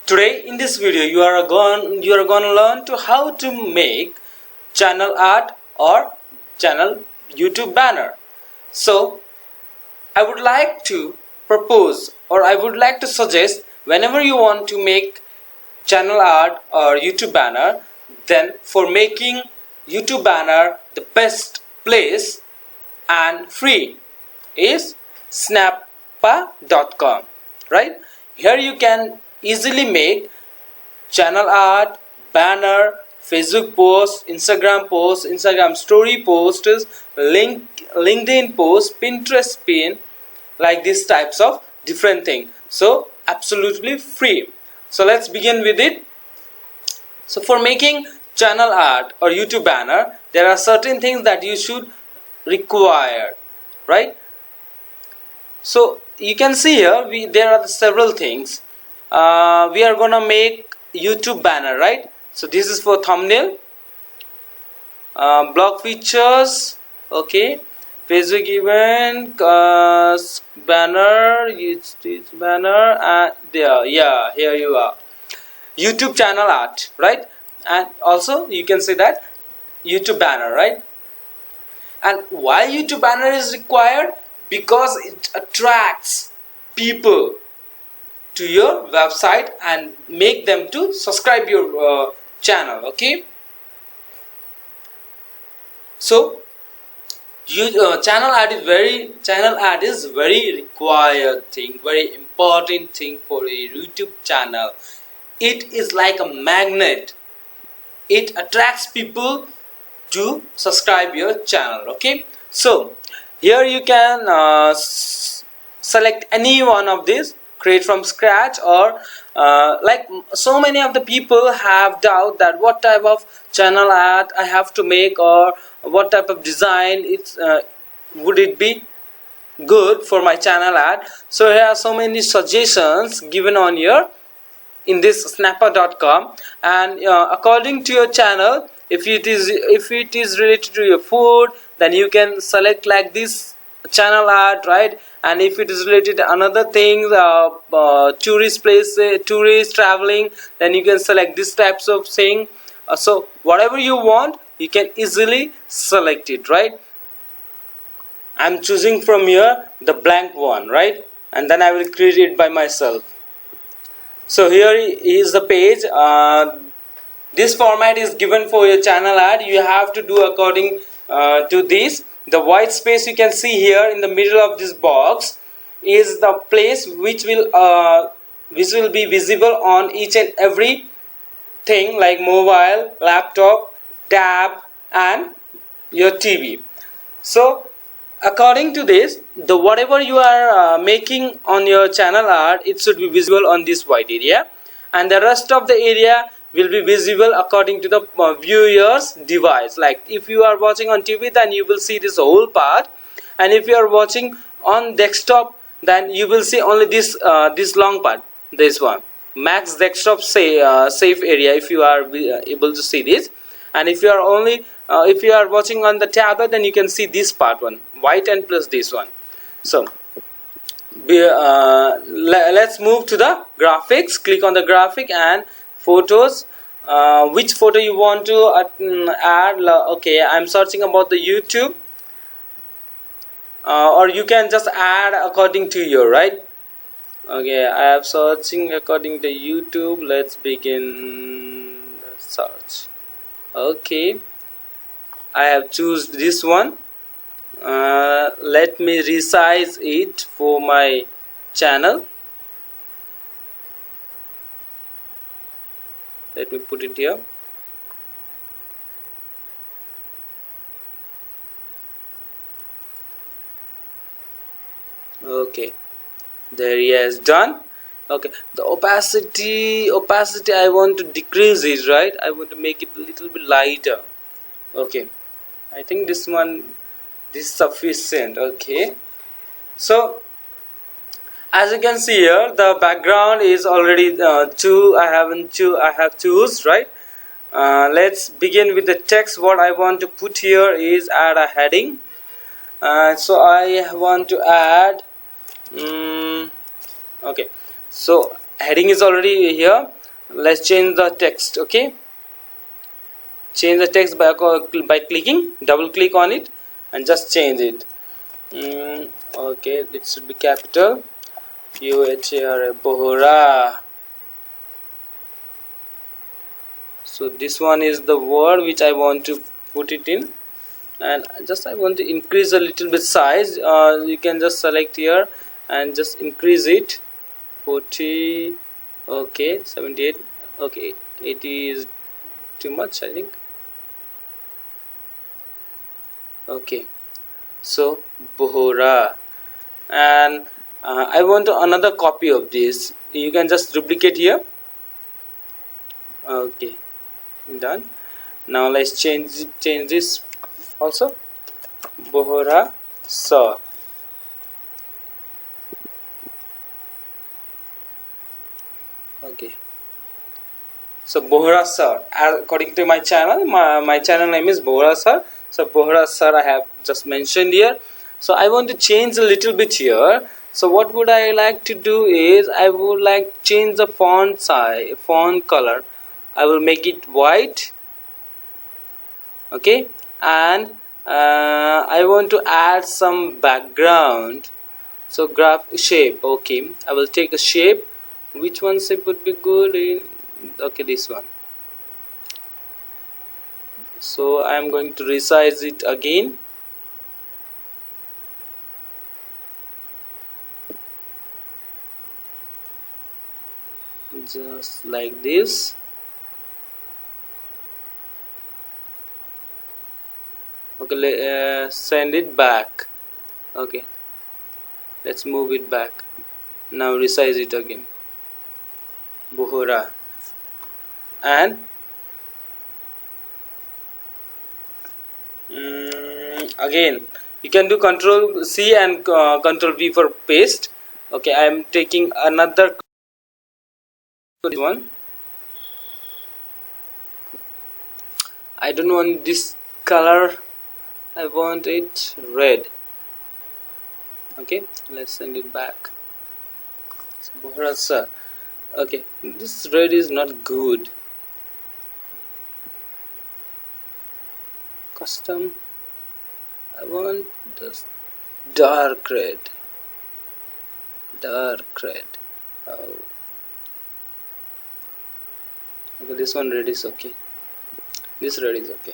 Today in this video you are going to learn to how to make channel art or channel YouTube banner. So I would like to propose or I would like to suggest, whenever you want to make channel art or YouTube banner, then for making YouTube banner, the best place and free is snappa.com, right? Here you can easily make channel art, banner, Facebook posts, Instagram story posts, LinkedIn posts, Pinterest pin, like these types of different things. So absolutely free. So let's begin with it. So for making channel art or YouTube banner, there are certain things that you should require, right? So you can see here there are several things. We are gonna make YouTube banner, right? So this is for thumbnail, blog features, okay, Facebook event, banner, banner, and there, yeah, here you are, YouTube channel art, right? And also you can say that YouTube banner, right? And why YouTube banner is required? Because it attracts people to your website and make them to subscribe your channel, okay? So channel ad is very required thing, very important thing for a YouTube channel. It is like a magnet. It attracts people to subscribe your channel, okay? So here you can select any one of these, create from scratch, or like so many of the people have doubt that what type of channel art I have to make, or what type of design would it be good for my channel art. So here are so many suggestions given on here in this snappa.com, and according to your channel, if it is related to your food, then you can select like this channel art, right? And if it is related to another things, tourist places, tourist traveling, then you can select these types of thing. So whatever you want, you can easily select it, right? I'm choosing from here the blank one, right? And then I will create it by myself. So here is the page. This format is given for your channel ad. You have to do according to this. The white space you can see here in the middle of this box is the place which will be visible on each and every thing, like mobile, laptop, tab, and your TV. So according to this, the whatever you are making on your channel art, it should be visible on this white area, and the rest of the area will be visible according to the viewer's device. Like if you are watching on TV, then you will see this whole part, and if you are watching on desktop, then you will see only this this long part, this one, max desktop safe area, if you are able to see this. And if you are only if you are watching on the tablet, then you can see this part one, white, and plus this one. So let's move to the graphics. Click on the graphic and photos. Which photo you want to add? Okay, I'm searching about the YouTube, or you can just add according to your, right? Okay, I am searching according to YouTube. Let's begin the search. Okay, I have choose this one. Let me resize it for my channel. Let me put it here. Okay, there he has done. Okay, the opacity I want to decrease it, right? I want to make it a little bit lighter. Okay, I think this is sufficient. Okay, so as you can see here, the background is already I have choose, right? Let's begin with the text. What I want to put here is add a heading. So I want to add okay, so heading is already here. Let's change the text. Okay, change the text by clicking, double click on it and just change it. Okay, it should be capital Puhra, Bohra. So this one is the word which I want to put it in, and just I want to increase a little bit size. You can just select here and just increase it. 40, okay, 78, okay, 80 is too much, I think. Okay, so Bohra, and I want another copy of this. You can just duplicate here. Okay, done. Now let's change this also. Bohra Sir. Okay, so Bohra Sir, according to my channel, my channel name is Bohra Sir. So Bohra Sir I have just mentioned here. So I want to change a little bit here. So what would I like to do is I would like to change the font size, font color. I will make it white. Okay, and I want to add some background. So graph shape. Okay, I will take a shape. Which one shape would be good? Okay, this one. So I am going to resize it again. Just like this. Okay, send it back. Okay, let's move it back. Now resize it again. Bohra, and again you can do Control C and Control V for paste. Okay, I am taking another one. I don't want this color, I want it red. Okay, let's send it back. Bohra Sir. Okay, this red is not good. Custom, I want this dark red. Dark red. Oh. Okay, this one red is okay. This red is okay.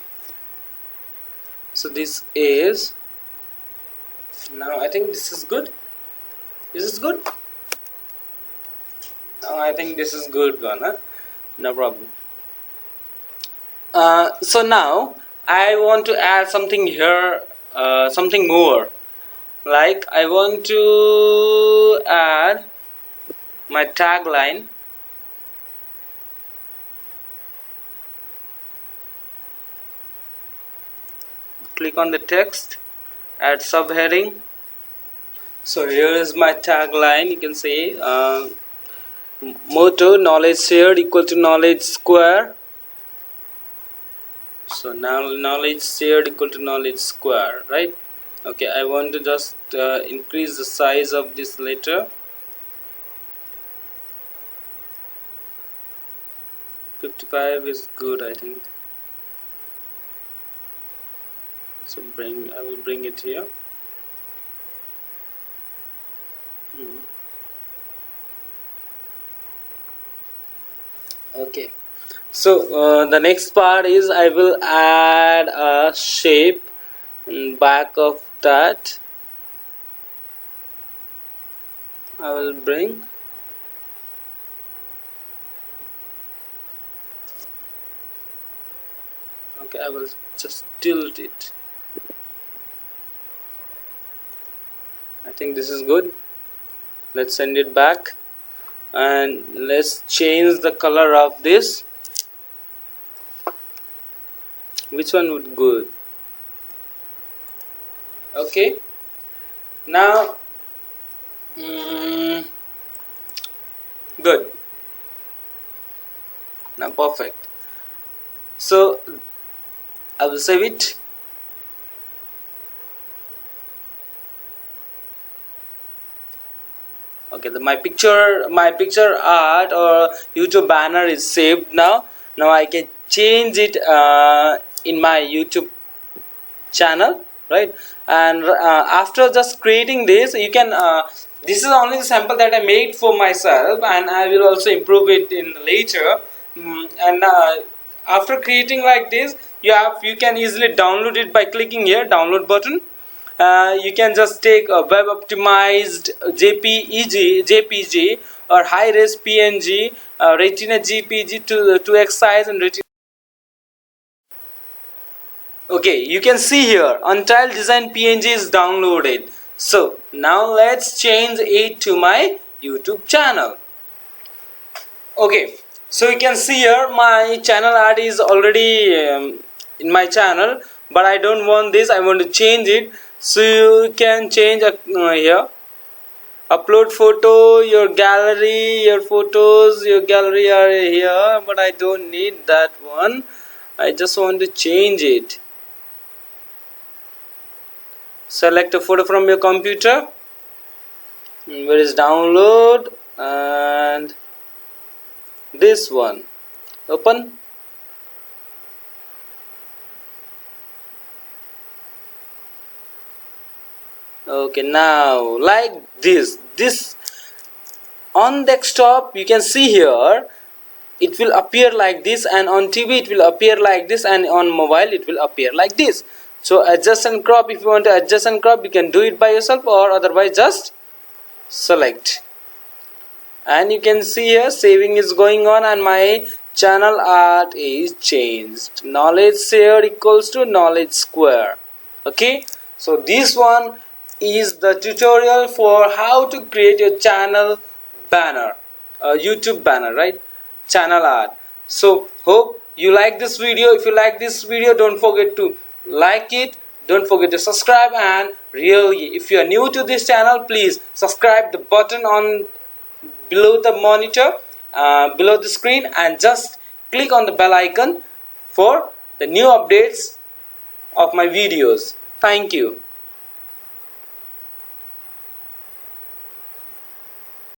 So this is, now I think this is good. This is good. Now I think this is good one, huh? No problem. So now I want to add something here, something more. Like I want to add my tagline. Click on the text, add subheading. So here is my tagline. You can say motto: knowledge shared equal to knowledge square. So now knowledge shared equal to knowledge square, right? Okay, I want to just increase the size of this letter. 55 is good, I think. So I will bring it here. Okay, so the next part is I will add a shape in back of that. I will bring okay, I will just tilt it. I think this is good. Let's send it back and let's change the color of this. Which one would be good? Okay, now good. Now perfect. So I will save it. Okay, my picture art or YouTube banner is saved now. Now I can change it in my YouTube channel, right? And after just creating this, you can this is only the sample that I made for myself, and I will also improve it in later. And after creating like this, you can easily download it by clicking here download button. You can just take a web optimized jpeg or high res png, retina jpg to 2x size and retina. Okay, you can see here Untitled Design PNG is downloaded. So now let's change it to my YouTube channel. Okay, so you can see here my channel art is already in my channel, but I don't want this, I want to change it. So you can change here upload photo, your gallery, your photos, your gallery are here, but I don't need that one. I just want to change it. Select a photo from your computer. Where is download? And this one. Open. Okay, now like this on desktop you can see here it will appear like this, and on TV it will appear like this, and on mobile it will appear like this. So adjust and crop, if you want to adjust and crop you can do it by yourself, or otherwise just select. And you can see here saving is going on and my channel art is changed. Knowledge shared equals to knowledge square. Okay, so this one is the tutorial for how to create your channel banner, YouTube banner, right? Channel art. So hope you like this video. If you like this video, don't forget to like it, don't forget to subscribe, and really if you are new to this channel, please subscribe the button on below the monitor, below the screen, and just click on the bell icon for the new updates of my videos. Thank you.